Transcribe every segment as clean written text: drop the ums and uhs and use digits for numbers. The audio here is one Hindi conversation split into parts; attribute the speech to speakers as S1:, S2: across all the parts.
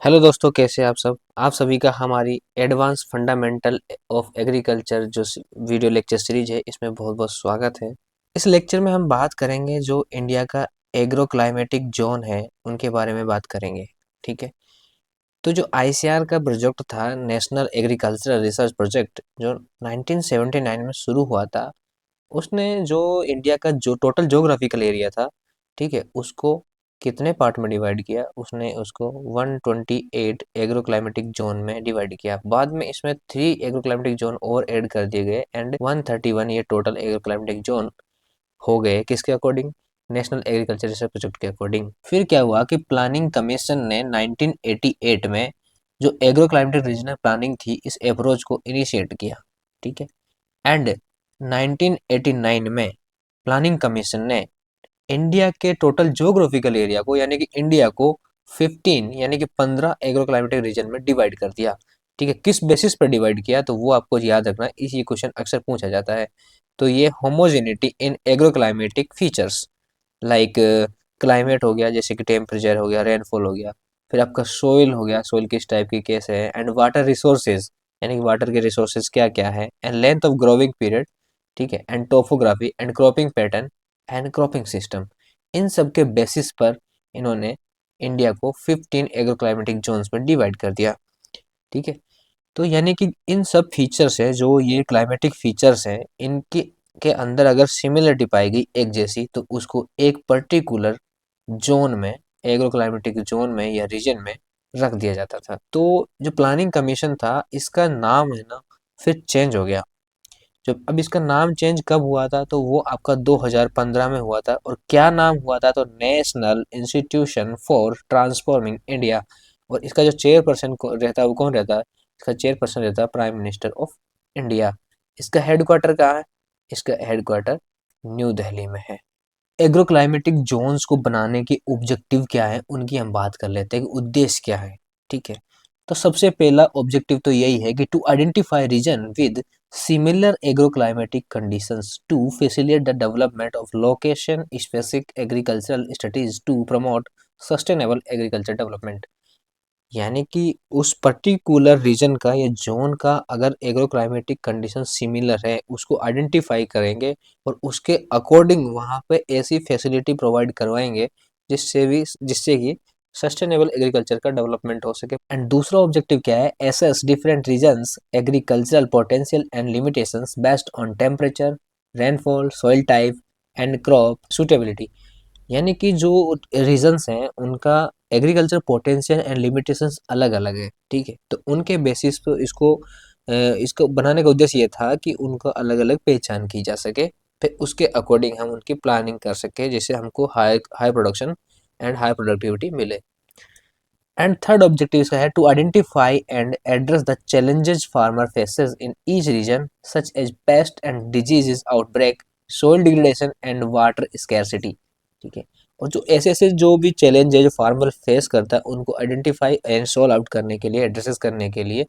S1: हेलो दोस्तों, कैसे हैं आप सब। आप सभी का हमारी एडवांस फंडामेंटल ऑफ एग्रीकल्चर जो वीडियो लेक्चर सीरीज है इसमें बहुत बहुत स्वागत है। इस लेक्चर में हम बात करेंगे जो इंडिया का एग्रो क्लाइमेटिक जोन है उनके बारे में बात करेंगे। ठीक है, तो जो आईसीआर का प्रोजेक्ट था, नेशनल एग्रीकल्चरल रिसर्च प्रोजेक्ट, जो 1979 में शुरू हुआ था, उसने जो इंडिया का जो टोटल ज्योग्राफिकल एरिया था, ठीक है, उसको कितने पार्ट में डिवाइड किया। उसने उसको 128 एग्रो क्लाइमेटिक जोन में डिवाइड किया। बाद में इसमें 3 एग्रो क्लाइमेटिक जोन और ऐड कर दिए गए एंड 131 ये टोटल एग्रो क्लाइमेटिक जोन हो गए। किसके according? National agriculture research project के अकॉर्डिंग। फिर क्या हुआ कि प्लानिंग कमीशन ने 1988 में जो एग्रो क्लाइमेटिक रीजनल प्लानिंग थी, इस अप्रोच को इनिशिएट किया। ठीक है, एंड 1989 में प्लानिंग कमीशन ने इंडिया के टोटल ज्योग्राफिकल एरिया को यानी कि इंडिया को 15 यानी कि 15 एग्रो क्लाइमेटिक रीजन में डिवाइड कर दिया। ठीक है, किस बेसिस पर डिवाइड किया तो वो आपको याद रखना, इसी क्वेश्चन अक्सर पूछा जाता है। तो ये homogeneity in agro climatic features like climate हो गया, जैसे कि टेम्परेचर हो गया, रेनफॉल हो गया, फिर आपका सोइल हो गया, सोइल किस टाइप की कैसे है, एंड वाटर रिसोर्सेज यानी कि वाटर के रिसोर्सेज क्या क्या है, and length of growing period, ठीक है, and topography and cropping pattern and cropping system. इन सब के बेसिस पर इन्होंने इंडिया को 15 एग्रो क्लाइमेटिक जोन्स में डिवाइड कर दिया। ठीक है, तो यानी कि इन सब फीचर्स है, जो ये क्लाइमेटिक फीचर्स हैं, इनके के अंदर अगर सिमिलरिटी पाई गई एक जैसी, तो उसको एक पर्टिकुलर जोन में, एग्रो क्लाइमेटिक जोन में या रीजन में रख दिया जाता था। तो जो प्लानिंग कमीशन था, इसका नाम है ना, फिर चेंज हो गया। जब अब इसका नाम चेंज कब हुआ था तो वो आपका 2015 में हुआ था। और क्या नाम हुआ था? तो national institution for transforming India. और इसका जो चेयरपर्सन रहता है वो कौन रहता है? इसका चेयरपर्सन रहता है प्राइम मिनिस्टर ऑफ इंडिया। इसका हेडक्वार्टर कहाँ है? इसका हेडक्वार्टर न्यू दिल्ली में है। एग्रो क्लाइमेटिक जोन्स को बनाने के ऑब्जेक्टिव क्या है, उनकी हम बात कर लेते हैं कि उद्देश्य क्या है। ठीक है, तो सबसे पहला ऑब्जेक्टिव तो यही है कि to identify region with similar agro climatic conditions to facilitate the development of location specific agricultural studies to promote sustainable agriculture development. यानी कि उस पर्टिकुलर रीजन का या जोन का अगर एग्रो क्लाइमेटिक कंडीशन सिमिलर है, उसको आइडेंटिफाई करेंगे और उसके अकॉर्डिंग वहाँ पे ऐसी फैसिलिटी प्रोवाइड करवाएंगे जिससे कि सस्टेनेबल एग्रीकल्चर का डेवलपमेंट हो सके। एंड दूसरा ऑब्जेक्टिव क्या है? Assess different regions agricultural potential and limitations based on temperature, rainfall, soil type and crop suitability. यानी कि जो रीजन्स हैं उनका एग्रीकल्चर पोटेंशियल एंड लिमिटेशंस अलग अलग है। ठीक है, तो उनके बेसिस पे इसको बनाने का उद्देश्य ये था कि उनको अलग अलग पहचान की जा सके, फिर उसके अकॉर्डिंग हम उनकी प्लानिंग कर सके, जिससे हमको high high production and high productivity मिले। एंड थर्ड ऑब्जेक्टिव इसका है to identify and address the challenges farmer faces in each region such as pest and diseases outbreak, soil degradation and water scarcity. ठीक है, और जो ऐसे ऐसे जो भी चैलेंज है जो फार्मर फेस करता है, उनको आइडेंटिफाई एंड सॉल्व आउट करने के लिए, एड्रेसेस करने के लिए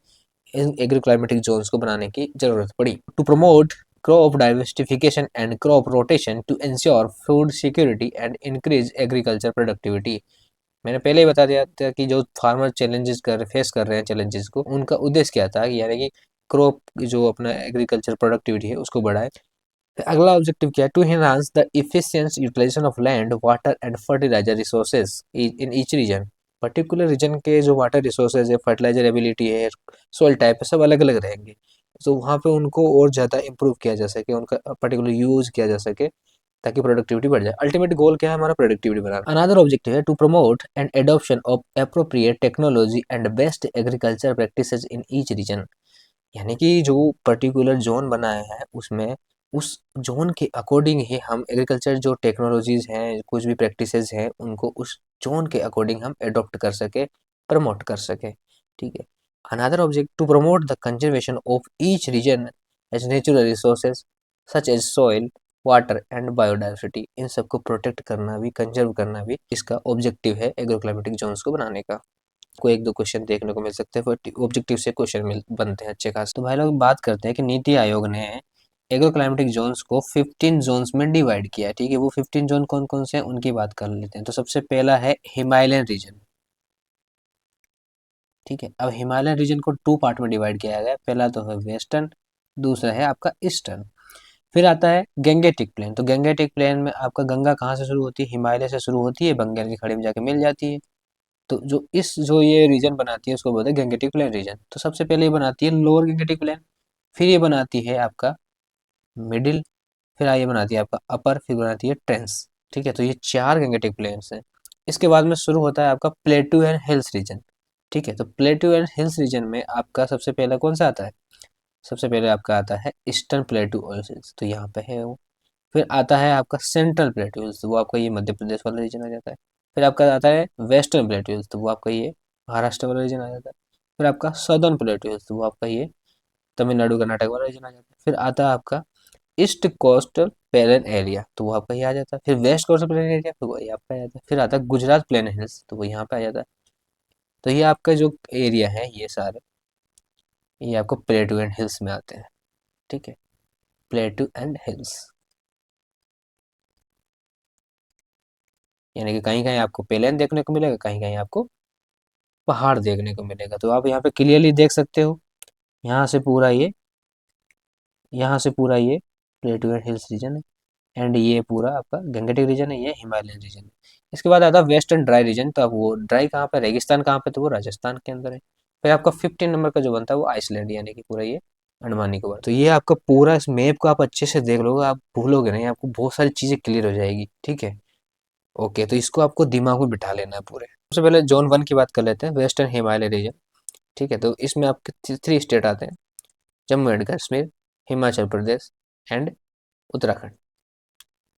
S1: इन एग्रो क्लाइमेटिक जोन्स को बनाने की जरूरत पड़ी। To promote crop diversification and crop rotation to ensure food security and increase agriculture productivity. मैंने पहले ही बता दिया था कि जो फार्मर फेस कर रहे हैं चैलेंजेस को, उनका उद्देश्य क्या था, यानी कि क्रॉप जो अपना एग्रीकल्चर प्रोडक्टिविटी है उसको बढ़ाए। फिर अगला ऑब्जेक्टिव क्या है? To enhance the efficient utilisation of land, water and fertiliser resources in each region. Particular region के जो वाटर रिसोर्सेज है, फर्टिलाइजर एबिलिटी है, सॉइल टाइप है, सब अलग अलग रहेंगे। तो वहाँ पे उनको और ज़्यादा इम्प्रूव किया जा सके, उनका पर्टिकुलर यूज किया जा सके, ताकि प्रोडक्टिविटी बढ़ जाए। अल्टीमेट गोल क्या है हमारा? प्रोडक्टिविटी बढ़ाना। अनदर ऑब्जेक्टिव है to promote and adoption of appropriate technology and best agriculture practices in each region. यानी कि जो पर्टिकुलर जोन बनाया है उसमें उस जोन के अकॉर्डिंग ही हम एग्रीकल्चर जो टेक्नोलॉजीज हैं, कुछ भी प्रैक्टिसेस हैं, उनको उस जोन के अकॉर्डिंग हम एडॉप्ट कर सके, प्रमोट कर सके। ठीक है, another object to promote the conservation of each region as natural resources such as soil, water and biodiversity. इन सबको प्रोटेक्ट करना भी, कंजर्व करना भी इसका ऑब्जेक्टिव है एग्रो क्लाइमेटिक जोन्स को बनाने का। को एक दो क्वेश्चन देखने को मिल सकते हैं, ऑब्जेक्टिव से क्वेश्चन मिल बनते हैं अच्छे खास। तो भाई लोग बात करते हैं कि नीति आयोग ने एग्रो क्लाइमेटिक जोन्स को 15 जोन्स में डिवाइड किया। ठीक है, वो 15 जोन कौन कौन से हैं उनकी बात कर लेते हैं। तो सबसे पहला है हिमालयन रीजन। ठीक है। अब हिमालयन रीजन को 2 पार्ट में डिवाइड किया गया है। पहला तो है वेस्टर्न, दूसरा है आपका ईस्टर्न। फिर आता है गंगेटिक प्लेन। तो गंगेटिक प्लेन में आपका गंगा कहाँ से शुरू होती है? हिमालय से शुरू होती है, बंगाल की खाड़ी में जाके मिल जाती है। तो जो ये रीजन बनाती है उसको बोलते हैं गंगेटिक प्लेन रीजन। तो सबसे पहले ये बनाती है लोअर गंगेटिक प्लेन, फिर ये बनाती है आपका मिडिल, फिर ये बनाती है आपका अपर, फिर बनाती है ट्रेंस। ठीक है, तो ये 4 गंगेटिक प्लेन्स हैं। इसके बाद में शुरू होता है आपका प्लेटू एंड हिल्स रीजन। ठीक है, तो प्लेटू एंड हिल्स रीजन में आपका सबसे पहला कौन सा आता है? सबसे पहले आपका आता है ईस्टर्न प्लेटू और हिल्स, तो यहाँ पे है वो। फिर आता है आपका सेंट्रल प्लेटू हिल्स, तो वो आपका ये मध्य प्रदेश वाला रीजन आ जाता है। फिर आपका आता है वेस्टर्न प्लेटू हिल्स, तो वो आपका ये महाराष्ट्र वाला रीजन आ जाता है। फिर आपका सदर्न प्लेटू हिल्स, तो वो आपका ये तमिलनाडु कर्नाटक वाला रीजन आ जाता है। फिर आता है आपका ईस्ट कोस्टल प्लेन एरिया, तो वो आपका ये आ जाता है। फिर वेस्ट कोस्टल प्लेन एरिया, तो वो ये आपका आ जाता है। फिर आता है गुजरात प्लेन हिल्स, तो वो यहाँ पे आ जाता है। तो ये आपका जो एरिया है ये सारे, ये आपको प्लेटू एंड हिल्स में आते हैं। ठीक है, प्लेटू एंड हिल्स, यानी कि कहीं कहीं आपको प्लेन देखने को मिलेगा, कहीं कहीं आपको पहाड़ देखने को मिलेगा। तो आप यहाँ पे क्लियरली देख सकते हो, यहाँ से पूरा ये, यहाँ से पूरा ये प्लेटू एंड हिल्स रीजन है, एंड ये पूरा आपका गंगेटिक रीजन है, ये हिमालयन रीजन है। इसके बाद आता है वेस्टर्न ड्राई रीजन। तो अब वो ड्राई कहाँ पे, रेगिस्तान कहाँ पे? तो वो राजस्थान के अंदर है। फिर आपका 15 नंबर का जो बनता है वो आइसलैंड, यानी कि पूरा ये अंडमान निकोबार। तो ये आपका पूरा इस मैप को आप अच्छे से देख लोगे, आप भूलोगे नहीं, आपको बहुत सारी चीजें क्लियर हो जाएगी। ठीक है, ओके, तो इसको आपको दिमाग में बिठा लेना है पूरे। सबसे पहले जोन 1 की बात कर लेते हैं, वेस्टर्न हिमालय रीजन। ठीक है, तो इसमें आपके 3 स्टेट आते हैं, जम्मू एंड कश्मीर, हिमाचल प्रदेश एंड उत्तराखंड।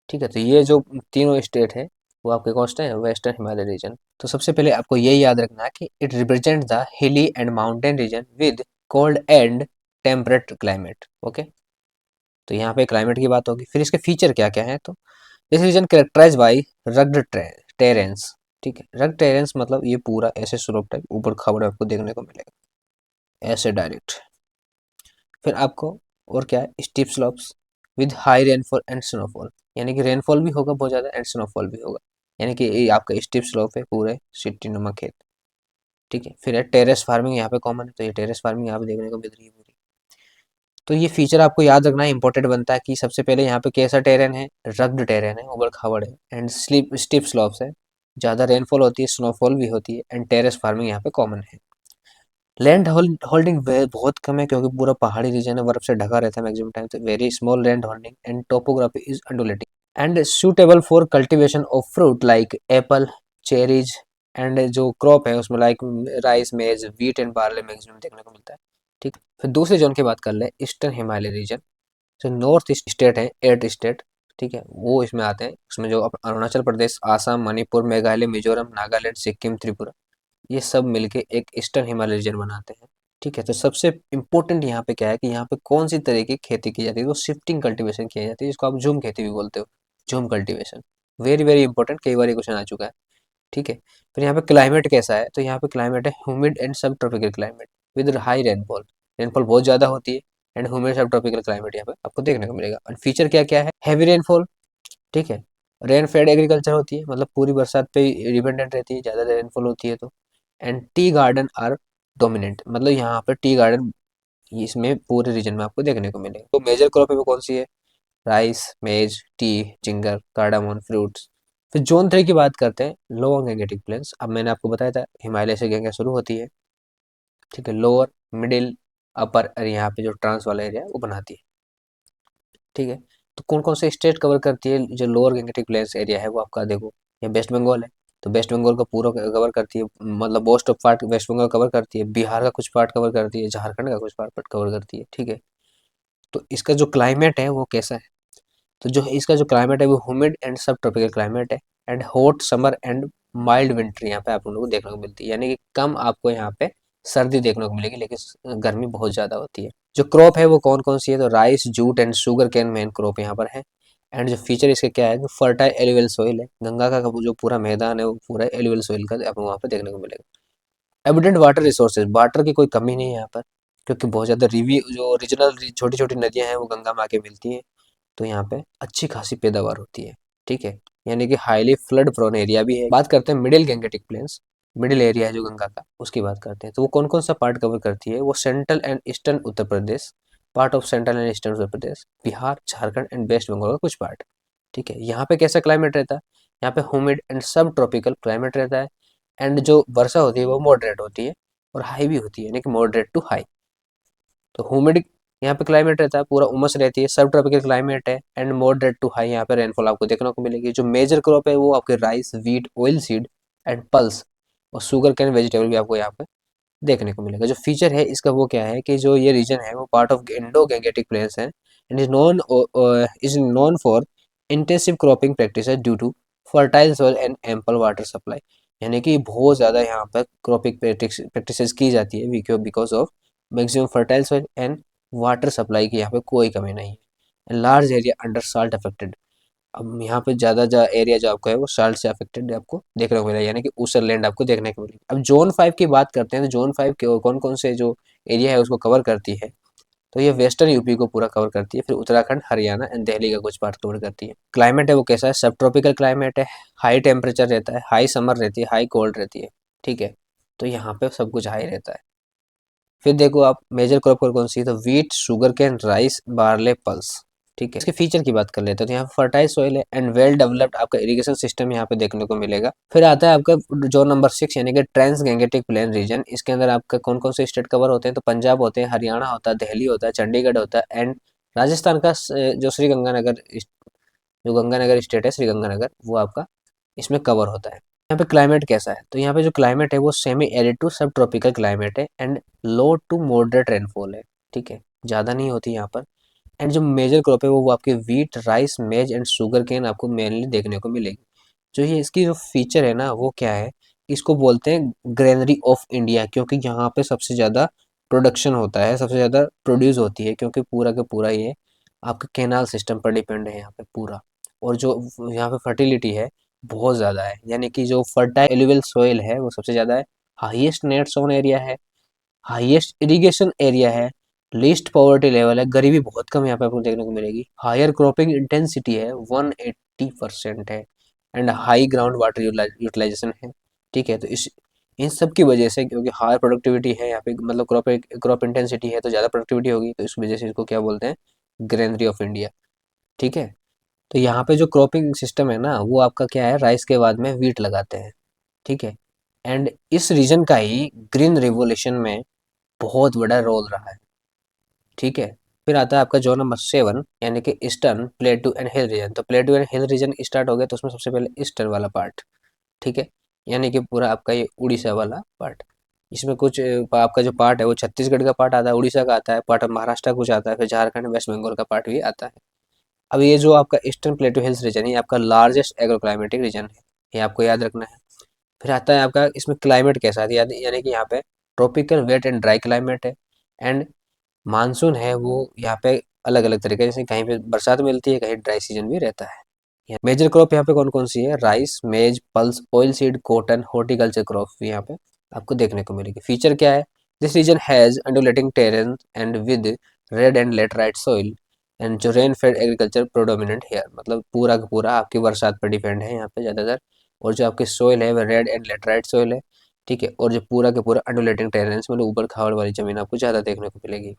S1: ठीक है, तो ये जो तीनों स्टेट है वो आपके कौन से हैं? Western Himalaya region. तो सबसे पहले आपको ये याद रखना है कि it represent the hilly and mountain region with cold and temperate climate. Okay, तो यहाँ पे क्लाइमेट की बात होगी। फिर इसके फीचर क्या क्या है? तो this region characterise by rugged terrains. ठीक है, रग टेरेंस मतलब ये पूरा ऐसे स्लोप टाइप ऊपर खबर आपको देखने को मिलेगा, ऐसे डायरेक्ट। फिर आपको और क्या है? Steep slopes with high rainfall and snowfall, यानी कि रेनफॉल भी होगा बहुत ज़्यादा एंड स्नोफॉल भी होगा, यानी कि ये आपका स्टीप स्लोप है पूरे सिटी नुमा खेत। ठीक है, फिर है टेरेस फार्मिंग, यहाँ पे कॉमन है, तो ये टेरेस फार्मिंग यहाँ पे देखने को मिल रही है पूरी। तो ये फीचर आपको याद रखना इंपॉर्टेंट बनता है कि सबसे पहले यहाँ पे कैसा टेरेन है? रग्ड टेरेन है, उबड़ खाबड़ है, एंड स्लीप स्टीप स्लोप्स है, ज़्यादा रेनफॉल होती है, स्नोफॉल भी होती है, एंड टेरेस फार्मिंग यहाँ पे कॉमन है। लैंड होल्डिंग बहुत कम है, क्योंकि पूरा पहाड़ी रीजन है, बर्फ से ढका रहता है मैक्सिमम टाइम। तो very small land holding and topography is undulating and suitable for cultivation of fruit like Apple, cherries, and जो क्रॉप है उसमें लाइक राइस, मेज, व्हीट एंड बार्ले मैक्सिमम देखने को मिलता है। ठीक, फिर दूसरे जोन की बात कर ले, ईस्टर्न हिमालय रीजन। जो नॉर्थ ईस्ट स्टेट है, 8 स्टेट, ठीक है, वो इसमें आते हैं। उसमें जो अरुणाचल प्रदेश, आसाम, मणिपुर, मेघालय, मिजोरम, नागालैंड, सिक्किम, त्रिपुरा, ये सब मिलके एक ईस्टर्न हिमालय रीजन बनाते हैं। ठीक है, तो सबसे इम्पोर्टेंट यहाँ पे क्या है कि यहाँ पे कौन सी तरह की खेती की जाती है? वो शिफ्टिंग कल्टीवेशन की जाती है, जिसको आप झूम खेती भी बोलते हो, झूम कल्टीवेशन। वेरी वेरी इंपॉर्टेंट, कई बार ये क्वेश्चन आ चुका है। ठीक है, फिर यहाँ पे क्लाइमेट कैसा है? तो यहाँ पे क्लाइमेट है ह्यूमिड एंड सब tropical climate with high rainfall. Rainfall बहुत ज़्यादा होती है, एंड ह्यूमिड सब ट्रॉपिकल क्लाइमेट यहाँ पे आपको देखने को मिलेगा। और फीचर क्या क्या है? हैवी रेनफॉल, ठीक है, रेन फेड एग्रीकल्चर होती है, मतलब पूरी बरसात पे डिपेंडेंट रहती है, ज़्यादा रेनफॉल होती है तो। And tea garden are dominant, मतलब यहाँ पे टी गार्डन इसमें पूरे रीजन में आपको देखने को मिलेगा। तो मेजर क्रॉप है वो कौन सी है? राइस, मेज, टी, जिंगर, कार्डामोन, फ्रूट्स। फिर जोन 3 की बात करते हैं, लोअर गंगेटिक प्लेन्स। अब मैंने आपको बताया था हिमालय से गंगा शुरू होती है। ठीक है, लोअर, मिडिल, अपर, और यहाँ पे जो ट्रांस वाला एरिया है वो बनाती है। ठीक है, तो कौन कौन से स्टेट कवर करती है जो लोअर गंगेटिक प्लेन्स एरिया है? वो आपका देखो, ये वेस्ट बंगाल है, तो वेस्ट बंगाल का पूरा कवर करती है, मतलब most of part West Bengal cover करती है, बिहार का कुछ पार्ट कवर करती है, झारखंड का कुछ पार्ट कवर करती है। ठीक है, तो इसका जो क्लाइमेट है वो कैसा है? तो जो इसका जो क्लाइमेट है वो ह्यूमिड एंड सब ट्रॉपिकल क्लाइमेट है, and hot summer and mild winter यहाँ पे आप लोगों को देखने को मिलती है, यानी कि कम आपको यहाँ पे सर्दी देखने को मिलेगी, लेकिन गर्मी बहुत ज़्यादा होती है। जो क्रॉप है वो कौन कौन सी है? तो rice, jute and sugar cane main crop यहाँ पर है। एंड जो फीचर इसके क्या है कि फर्टाइल एलुवियल सॉइल है, गंगा का जो पूरा मैदान है वो पूरा एलुवियल सॉइल का आपको वहाँ पे देखने को मिलेगा। एबिडेंट वाटर रिसोर्सेज, वाटर की कोई कमी नहीं है यहाँ पर, क्योंकि बहुत ज़्यादा रिवी जो रीजनल छोटी छोटी नदियाँ हैं वो गंगा में आके मिलती हैं, तो यहाँ पे अच्छी खासी पैदावार होती है। ठीक है, यानी कि हाईली फ्लड प्रोन एरिया भी है। बात करते हैं middle Gangetic planes. Middle area है जो गंगा का, उसकी बात करते हैं। तो वो कौन कौन सा पार्ट कवर करती है? वो central and eastern Uttar Pradesh, part of central and eastern Uttar Pradesh, Bihar, Jharkhand and West Bengal का कुछ पार्ट। ठीक है, यहाँ पे कैसा क्लाइमेट रहता है? यहाँ पे ह्यूमिड एंड सब ट्रॉपिकल क्लाइमेट रहता है। एंड जो वर्षा होती है वो मॉडरेट होती है और हाई भी होती है, यानी कि मॉडरेट टू हाई। तो ह्यूमिड यहाँ पे क्लाइमेट रहता है, पूरा उमस रहती है, सब ट्रॉपिकल क्लाइमेट है। एंड मॉडरेट टू हाई यहाँ पे रेनफॉल आपको देखने को मिलेगी। जो मेजर क्रॉप है वो आपके rice, wheat, oil seed and pulse और शुगर कैन वेजिटेबल भी आपको यहाँ पे देखने को मिलेगा। जो फीचर है इसका वो क्या है कि जो ये रीजन है वो part of Indo Gangetic plains है and is known for intensive cropping practice due to fertile soil and ample water supply. यानी कि बहुत ज़्यादा यहाँ पर क्रॉपिंग प्रैक्टिसेस की जाती है because of maximum fertile soil and water supply की यहाँ पे कोई कमी नहीं है। Large area under salt affected. अब यहाँ पे ज़्यादा एरिया जो आपका है वो साल्ट से अफेक्टेड आपको देखने को मिलेगा, यानी कि ऊसर लैंड आपको देखने को मिलेगी। अब जोन 5 की बात करते हैं तो जोन 5 के कौन कौन से जो एरिया है उसको कवर करती है? तो ये वेस्टर्न यूपी को पूरा कवर करती है, फिर उत्तराखंड, हरियाणा एंड दिल्ली का कुछ पार्ट कवर करती है। क्लाइमेट है वो कैसा है? सब ट्रॉपिकल क्लाइमेट है, हाई टेम्परेचर रहता है, हाई समर रहती है, हाई कोल्ड रहती है। ठीक है, तो यहाँ पे सब कुछ हाई रहता है। फिर देखो आप मेजर क्रॉप कौन सी है, तो wheat, sugar cane, rice, barley, pulse. ठीक है, इसके फीचर की बात कर लेते हैं तो यहाँ पे फर्टाइल सॉइल है एंड वेल डेवलप्ड आपका इरिगेशन सिस्टम यहाँ पे देखने को मिलेगा। फिर आता है आपका जोन नंबर 6 यानी कि ट्रांस गैंगेटिक प्लेन रीजन। इसके अंदर आपका कौन कौन से स्टेट कवर होते हैं? तो पंजाब होते हैं, हरियाणा होता है, दिल्ली होता है, चंडीगढ़ होता है एंड राजस्थान का जो श्रीगंगानगर, जो गंगानगर स्टेट है श्रीगंगानगर, वो आपका इसमें कवर होता है। यहाँ पे क्लाइमेट कैसा है? तो यहाँ पे जो क्लाइमेट है वो semi arid to subtropical climate है and low to moderate rainfall है। ठीक है, ज़्यादा नहीं होती यहाँ पर। एंड जो मेजर क्रॉप है वो आपके व्हीट, राइस, मेज एंड शुगर केन आपको मेनली देखने को मिलेगी। जो ये इसकी जो फीचर है ना वो क्या है? इसको बोलते हैं ग्रेनरी ऑफ इंडिया, क्योंकि यहाँ पे सबसे ज़्यादा प्रोडक्शन होता है, सबसे ज़्यादा प्रोड्यूस होती है, क्योंकि पूरा का पूरा ये आपका कैनाल सिस्टम पर डिपेंड है यहाँ पे पूरा। और जो यहाँ पे फर्टिलिटी है बहुत ज़्यादा है, यानी कि जो फर्टाइल एलुवियल सोइल है वो सबसे ज़्यादा है, हाईएस्ट नेट सोन एरिया है, हाईएस्ट इरिगेशन एरिया है, लीस्ट पॉवर्टी लेवल है, गरीबी बहुत कम यहाँ पे आपको देखने को मिलेगी, हायर क्रॉपिंग इंटेंसिटी है 180% है and high ground water utilisation है। ठीक है, तो इस इन सब की वजह से, क्योंकि हाई प्रोडक्टिविटी है यहाँ पे, मतलब क्रॉप इंटेंसिटी है तो ज़्यादा प्रोडक्टिविटी होगी, तो इस वजह से इसको क्या बोलते हैं? Granary of India. ठीक है, तो यहाँ पे जो क्रॉपिंग सिस्टम है ना वो आपका क्या है? राइस के बाद में वीट लगाते हैं। ठीक है, एंड इस रीजन का ही ग्रीन रिवोल्यूशन में बहुत बड़ा रोल रहा है। ठीक है, फिर आता है आपका जोन नंबर 7 यानी कि eastern plateau and hill region. तो plateau and hill region start हो गया तो उसमें सबसे पहले ईस्टर्न वाला पार्ट। ठीक है, यानी कि पूरा आपका ये उड़ीसा वाला पार्ट। इसमें कुछ आपका जो पार्ट है वो छत्तीसगढ़ का पार्ट आता है, उड़ीसा का आता है, पार्ट ऑफ महाराष्ट्र का कुछ आता है, फिर झारखंड, वेस्ट बंगाल का पार्ट भी आता है। अब ये जो आपका ईस्टर्न प्लेटू हिल्स रीजन है ये आपका लार्जेस्ट एग्रो क्लाइमेटिक रीजन है, ये आपको याद रखना है। फिर आता है आपका इसमें क्लाइमेट कैसा है, यानी कि यहाँ पे tropical wet and dry climate है एंड मानसून है वो यहाँ पे अलग अलग तरीके, जैसे कहीं पे बरसात मिलती है, कहीं ड्राई सीजन भी रहता है। मेजर क्रॉप यहाँ पे कौन कौन सी है? राइस, मेज, pulse, oil seed, cotton, horticulture crop भी यहाँ पे आपको देखने को मिलेगी। फीचर क्या है? This region has undulating terrain and with red and laterite soil and जो rain fed agriculture predominant here, मतलब पूरा का पूरा आपकी बरसात पर डिपेंड है यहाँ पे ज़्यादातर। और जो आपकी सॉइल है वो रेड एंड लेटराइट सॉइल है। ठीक है, और जो पूरा का पूरा अंडुलेटिंग टेरेन्स मतलब ऊबड़ खाबड़ वाली जमीन आपको ज़्यादा देखने को मिलेगी।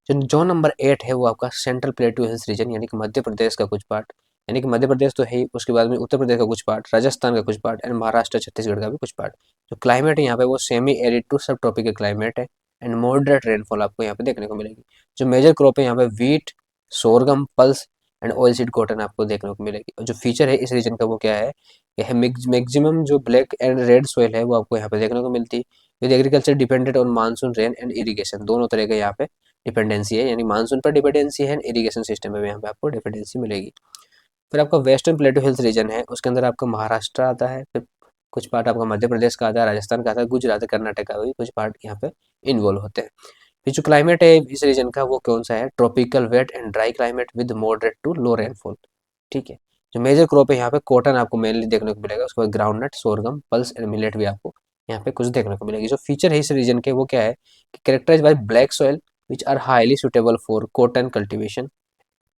S1: जो जोन नंबर 8 है वो आपका सेंट्रल प्लेटू हिल्स रीजन, यानी कि मध्य प्रदेश का कुछ पार्ट, यानी कि मध्य प्रदेश तो है ही, उसके बाद में उत्तर प्रदेश का कुछ पार्ट, राजस्थान का कुछ पार्ट एंड महाराष्ट्र, छत्तीसगढ़ का भी कुछ पार्ट। जो क्लाइमेट है यहाँ पे वो semi arid to subtropical climate है एंड मॉडरेट रेनफॉल आपको यहाँ पे देखने को मिलेगी। जो मेजर क्रॉप है यहाँ पे wheat, sorghum, pulse and oil seed cotton आपको देखने को मिलेगी। और जो फीचर है इस रीजन का वो क्या है? यह मैक्सिमम जो ब्लैक एंड रेड सोइल है वो आपको यहाँ पे देखने को मिलती है। With agriculture dependent on monsoon rain and irrigation, दोनों तरह का यहाँ पे डिपेंडेंसी है, यानी मानसून पर डिपेंडेंसी है, इरिगेशन सिस्टम में भी यहाँ पे आपको डिपेंडेंसी मिलेगी। फिर आपका वेस्टर्न प्लेटू हिल्स रीजन है, उसके अंदर आपका महाराष्ट्र आता है, फिर कुछ पार्ट आपका मध्य प्रदेश का आता है, राजस्थान का आता है, गुजरात, कर्नाटक का भी कुछ पार्ट यहाँ पे इन्वॉल्व होते हैं। फिर जो क्लाइमेट है इस रीजन का वो कौन सा है? Tropical wet and dry climate with moderate to low rainfall. ठीक है, जो मेजर क्रॉप है यहाँ पे कॉटन आपको मेनली देखने को मिलेगा, उसके बाद groundnut, sorghum, pulse and millet भी आपको यहाँ पे कुछ देखने को मिलेगी। जो फीचर है इस रीजन के वो क्या है? कि characterise by black soil which are highly suitable for cotton cultivation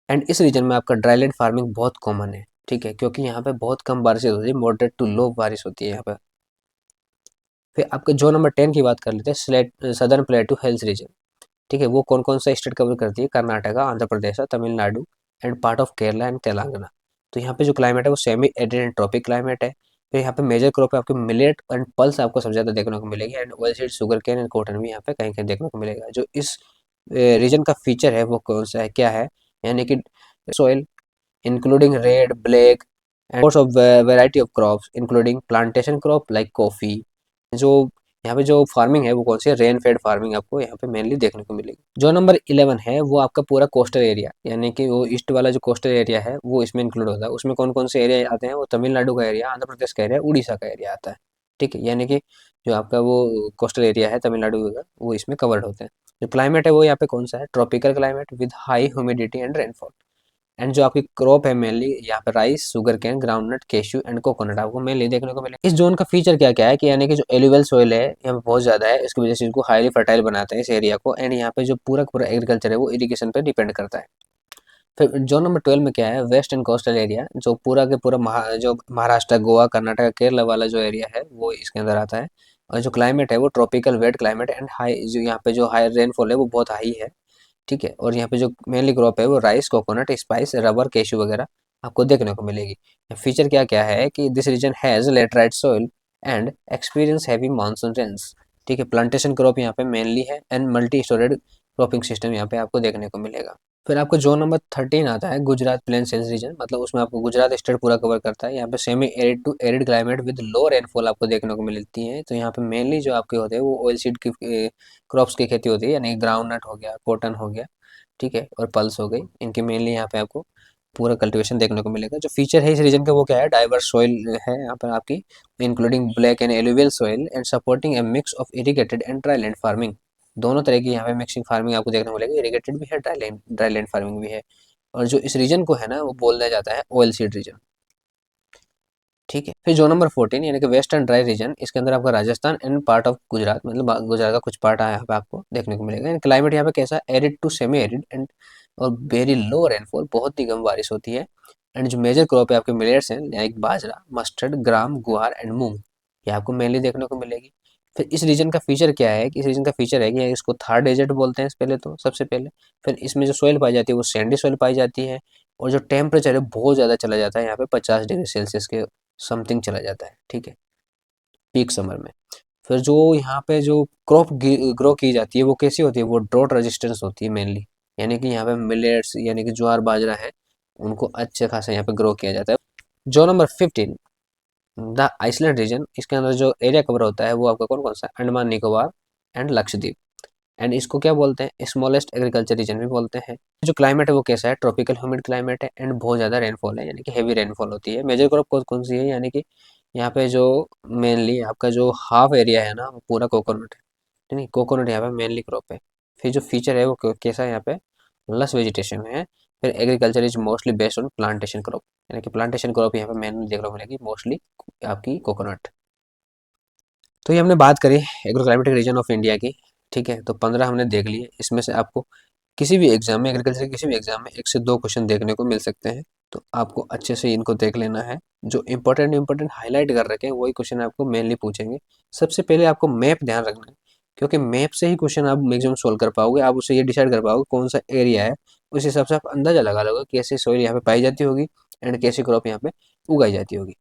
S1: and इस रीजन में आपका ड्राईलैंड फार्मिंग बहुत कॉमन है। ठीक है, क्योंकि यहाँ पे बहुत कम बारिश होती है, मॉडरेट टू लो बारिश होती है यहाँ पे। फिर आपके जो नंबर 10 की बात कर लेते हैं, सदर्न प्लेटू हिल्स रीजन। ठीक है, वो कौन कौन सा स्टेट कवर करती है? Karnataka, Andhra Pradesh, Tamil Nadu and part of Kerala and Telangana. तो यहाँ पे जो क्लाइमेट है वो semi arid and tropic climate है। फिर यहाँ पे मेजर क्रॉप है आपके मिलेट एंड पल्स आपको सबसे ज़्यादा देखने को मिलेगी, and oil seed, sugarcane and cotton भी यहाँ पे कहीं कहीं देखने को मिलेगा। जो इस रीजन का फीचर है वो कौन सा है, क्या है? यानी कि soil including red, black, and lots of variety of crops, including plantation crop like coffee। जो यहाँ पे जो फार्मिंग है वो कौन सी है? रेन फेड फार्मिंग आपको यहाँ पे मेनली देखने को मिलेगी। जो नंबर 11 है वो आपका पूरा कोस्टल एरिया, यानी कि वो ईस्ट वाला जो कोस्टल एरिया है वो इसमें इंक्लूड होता है। उसमें कौन कौन से एरिया आते हैं? वो तमिलनाडु का एरिया, आंध्र प्रदेश का एरिया, उड़ीसा का एरिया आता है। ठीक है, यानी कि जो आपका वो कोस्टल एरिया है तमिलनाडु का वो इसमें कवर्ड होते हैं। जो क्लाइमेट है वो यहाँ पे कौन सा है? Tropical climate with high humidity and rainfall. And जो आपकी क्रॉप है मेनली यहाँ पे rice, sugar cane, groundnut, cashew and coconut आपको मेनली देखने को मिलेगा। इस जोन का फीचर क्या क्या है कि यानी कि जो एलुवियल सोइल है यहाँ पे बहुत ज्यादा है, इसकी वजह से इसको हाईली फर्टाइल बनाता है इस एरिया को। एंड यहाँ पे जो पूरा पूरा एग्रीकल्चर है वो इरिगेशन पे डिपेंड करता है। फिर जोन नंबर 12 में क्या है? वेस्ट एंड कोस्टल एरिया, जो पूरा के पूरा जो महाराष्ट्र, गोवा, कर्नाटक, केरला वाला जो एरिया है वो इसके अंदर आता है। और जो क्लाइमेट है वो tropical wet climate and high, जो यहाँ पे जो हाई रेनफॉल है वो बहुत हाई है। ठीक है, और यहाँ पे जो मेनली क्रॉप है वो rice, coconut, spice, rubber, cashew वगैरह आपको देखने को मिलेगी। फीचर क्या क्या है कि this region has laterite soil and experience heavy monsoon rains. ठीक है, प्लांटेशन क्रॉप यहाँ पे मेनली है and multi storeyed cropping system यहाँ पे आपको देखने को मिलेगा। फिर आपको जोन नंबर 13 आता है गुजरात प्लेन्स हिल्स रीजन, मतलब उसमें आपको गुजरात स्टेट पूरा कवर करता है। यहाँ पे semi arid to arid climate with low rainfall आपको देखने को मिलती है। तो यहाँ पे मेनली जो आपके होते हैं वो ऑयल सीड की क्रॉप्स की खेती होती है, यानी ग्राउंड नट हो गया, कॉटन हो गया, ठीक है, और पल्स हो गई। इनके मेनली यहाँ पे आपको पूरा कल्टीवेशन देखने को मिलेगा। जो फीचर है इस रीजन का वो क्या है? डाइवर्स सॉइल है यहाँ पर आपकी, including black and alluvial soil and supporting A mix of irrigated and dry land farming. दोनों तरह की यहाँ पे मिक्सिंग फार्मिंग आपको देखने को मिलेगी, इरिगेटेड भी है, ड्राई लैंड फार्मिंग भी है। और जो इस रीजन को है ना वो बोला जाता है ऑयल सीड रीजन। ठीक है, फिर जो नंबर 14 यानी कि वेस्ट एंड ड्राई रीजन, इसके अंदर आपका Rajasthan and part of Gujarat, मतलब गुजरात का कुछ पार्ट यहाँ पे आपको देखने को मिलेगा। क्लाइमेट यहाँ पे कैसा? Arid to semi arid and और वेरी लो रेनफॉल, बहुत ही कम बारिश होती है। एंड जो मेजर क्रॉप है आपके मिलेट्स हैं, लाइक बाजरा, मस्टर्ड, ग्राम, गुआर एंड मूंग, ये आपको मेनली देखने को मिलेगी। फिर इस रीजन का फीचर क्या है कि इस रीजन का फीचर है कि इसको थार डेजर्ट बोलते हैं पहले तो, सबसे पहले। फिर इसमें जो सोइल पाई जाती है वो सैंडी सोइल पाई जाती है। और जो टेम्परेचर है बहुत ज़्यादा चला जाता है यहाँ पे, 50 डिग्री सेल्सियस के समथिंग चला जाता है। ठीक है, पीक समर में। फिर जो यहाँ पे जो क्रॉप ग्रो की जाती है वो कैसी होती है? वो ड्रॉट रेजिस्टेंस होती है मेनली, यानी कि यहाँ पे मिलेट्स यानी कि ज्वार बाजरा है उनको अच्छे खासा यहाँ पे ग्रो किया जाता है। जो नंबर 15 द आइसलैंड रीजन, इसके अंदर जो एरिया कवर होता है वो आपका कौन कौन सा? अंडमान निकोबार एंड लक्षद्वीप। एंड इसको क्या बोलते हैं? स्मॉलेस्ट एग्रीकल्चर रीजन भी बोलते हैं। जो क्लाइमेट है वो कैसा है? ट्रॉपिकल ह्यूमिड क्लाइमेट है एंड बहुत ज़्यादा रेनफॉल है, यानी कि हेवी रेनफॉल होती है। मेजर क्रॉप कौन कौन सी है? यानी कि यहाँ पे जो मेनली आपका जो हाफ एरिया है ना वो पूरा कोकोनट है। नहीं, कोकोनट यहाँ पे मेनली क्रॉप है। फिर जो फीचर है वो कैसा है? यहाँ पे लस वेजिटेशन है। फिर agriculture is mostly based on plantation crop, यानी कि प्लांटेशन क्रॉप यहाँ पे मेनली देखने को मिलेगी, मोस्टली आपकी कोकोनट। तो ये हमने बात करी agro climatic reason of India की। ठीक है, तो 15 हमने देख लिए। इसमें से आपको किसी भी एग्जाम में, एग्रीकल्चर के किसी भी एग्जाम में 1 से 2 क्वेश्चन देखने को मिल सकते हैं। तो आपको अच्छे से इनको देख लेना है। जो इंपॉर्टेंट इंपॉर्टेंट हाईलाइट कर रखे हैं वही क्वेश्चन आपको मेनली पूछेंगे। सबसे पहले आपको मैप ध्यान रखना है, क्योंकि मैप से ही क्वेश्चन आप मैक्सिमम सोल्व कर पाओगे। आप उससे ये डिसाइड कर पाओगे कौन सा एरिया है, उस हिसाब से आप अंदाजा लगा लोगे कैसी सोइल यहाँ पे पाई जाती होगी एंड कैसी क्रॉप यहाँ पे उगाई जाती होगी।